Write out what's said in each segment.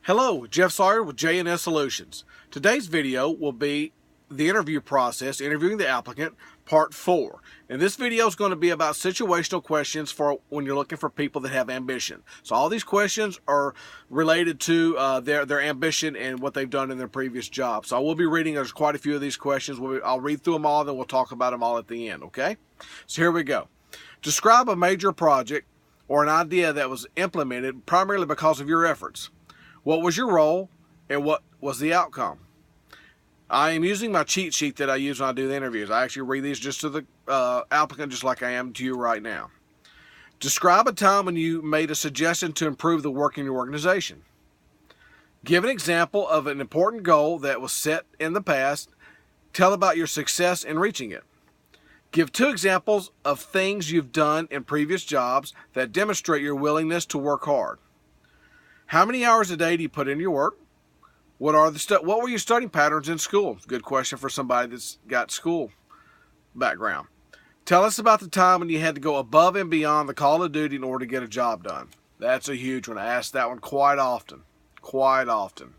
Hello, Jeff Sawyer with J&S Solutions. Today's video will be the interview process, interviewing the applicant, part 4. And this video is going to be about situational questions for when you're looking for people that have ambition. So all these questions are related to their ambition and what they've done in their previous job. So I will be reading, there's quite a few of these questions. I'll read through them all, then we'll talk about them all at the end, okay? So here we go. Describe a major project or an idea that was implemented primarily because of your efforts. What was your role and what was the outcome? I am using my cheat sheet that I use when I do the interviews. I actually read these just to the applicant just like I am to you right now. Describe a time when you made a suggestion to improve the work in your organization. Give an example of an important goal that was set in the past. Tell about your success in reaching it. Give 2 examples of things you've done in previous jobs that demonstrate your willingness to work hard. How many hours a day do you put into your work? What were your studying patterns in school? Good question for somebody that's got school background. Tell us about the time when you had to go above and beyond the call of duty in order to get a job done. That's a huge one. I ask that one quite often. Quite often.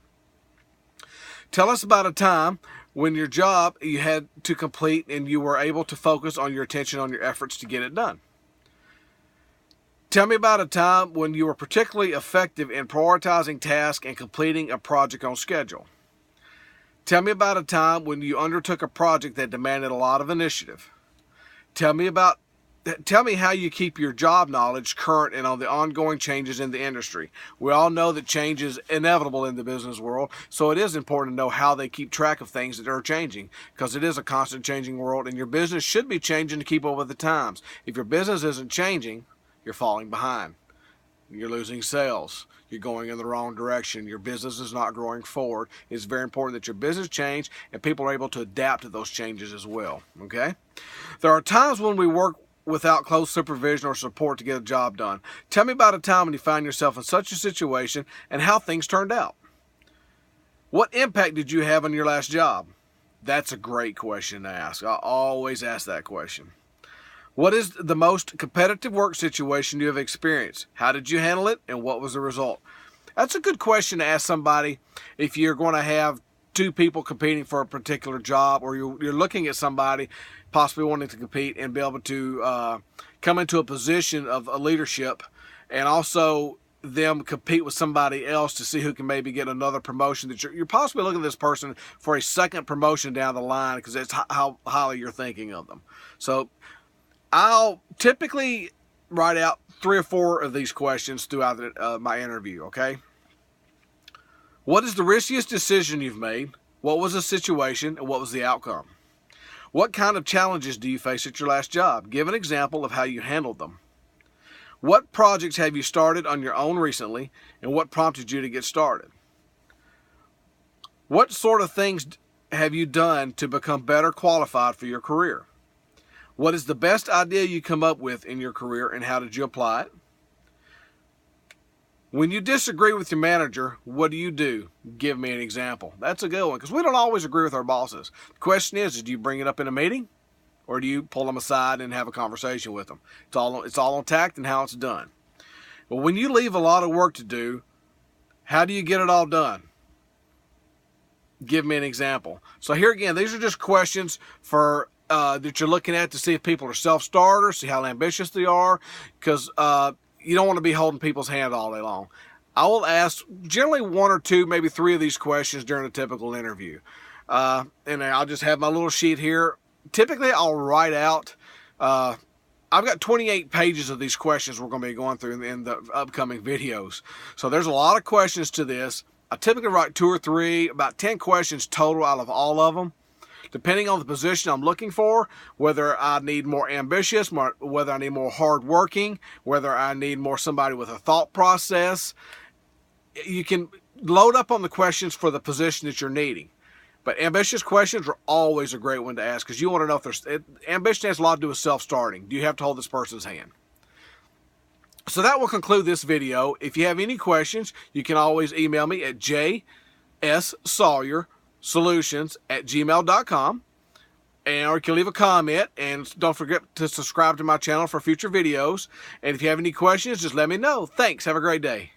Tell us about a time when your job you had to complete and you were able to focus on your attention on your efforts to get it done. Tell me about a time when you were particularly effective in prioritizing tasks and completing a project on schedule. Tell me about a time when you undertook a project that demanded a lot of initiative. Tell me how you keep your job knowledge current and on the ongoing changes in the industry. We all know that change is inevitable in the business world, so it is important to know how they keep track of things that are changing, because it is a constant changing world, and your business should be changing to keep up with the times. If your business isn't changing, you're falling behind. You're losing sales. You're going in the wrong direction. Your business is not growing forward. It's very important that your business change and people are able to adapt to those changes as well. Okay? There are times when we work without close supervision or support to get a job done. Tell me about a time when you find yourself in such a situation and how things turned out. What impact did you have on your last job? That's a great question to ask. I always ask that question. What is the most competitive work situation you have experienced? How did you handle it, and what was the result? That's a good question to ask somebody if you're going to have 2 people competing for a particular job, or you're looking at somebody possibly wanting to compete and be able to come into a position of a leadership, and also them compete with somebody else to see who can maybe get another promotion. That you're possibly looking at this person for a second promotion down the line, because that's how highly you're thinking of them. So I'll typically write out 3 or 4 of these questions throughout my interview, okay? What is the riskiest decision you've made? What was the situation, and what was the outcome? What kind of challenges do you face at your last job? Give an example of how you handled them. What projects have you started on your own recently, and what prompted you to get started? What sort of things have you done to become better qualified for your career? What is the best idea you come up with in your career, and how did you apply it? When you disagree with your manager, what do you do? Give me an example. That's a good one, because we don't always agree with our bosses. The question is do you bring it up in a meeting, or do you pull them aside and have a conversation with them? It's all on tact and how it's done. But when you leave a lot of work to do, how do you get it all done? Give me an example. So here again, these are just questions for that you're looking at to see if people are self-starters, see how ambitious they are, because you don't want to be holding people's hand all day long. I will ask generally 1 or 2, maybe 3 of these questions during a typical interview. And I'll just have my little sheet here. Typically, I'll write out, I've got 28 pages of these questions we're going to be going through in the upcoming videos. So there's a lot of questions to this. I typically write 2 or 3, about 10 questions total out of all of them. Depending on the position I'm looking for, whether I need more ambitious, whether I need more hardworking, whether I need more somebody with a thought process, you can load up on the questions for the position that you're needing. But ambitious questions are always a great one to ask, because you want to know if ambition has a lot to do with self-starting. Do you have to hold this person's hand? So that will conclude this video. If you have any questions, you can always email me at jsawyersolutions@gmail.com, or you can leave a comment, and don't forget to subscribe to my channel for future videos. And if you have any questions, just let me know. Thanks. Have a great day.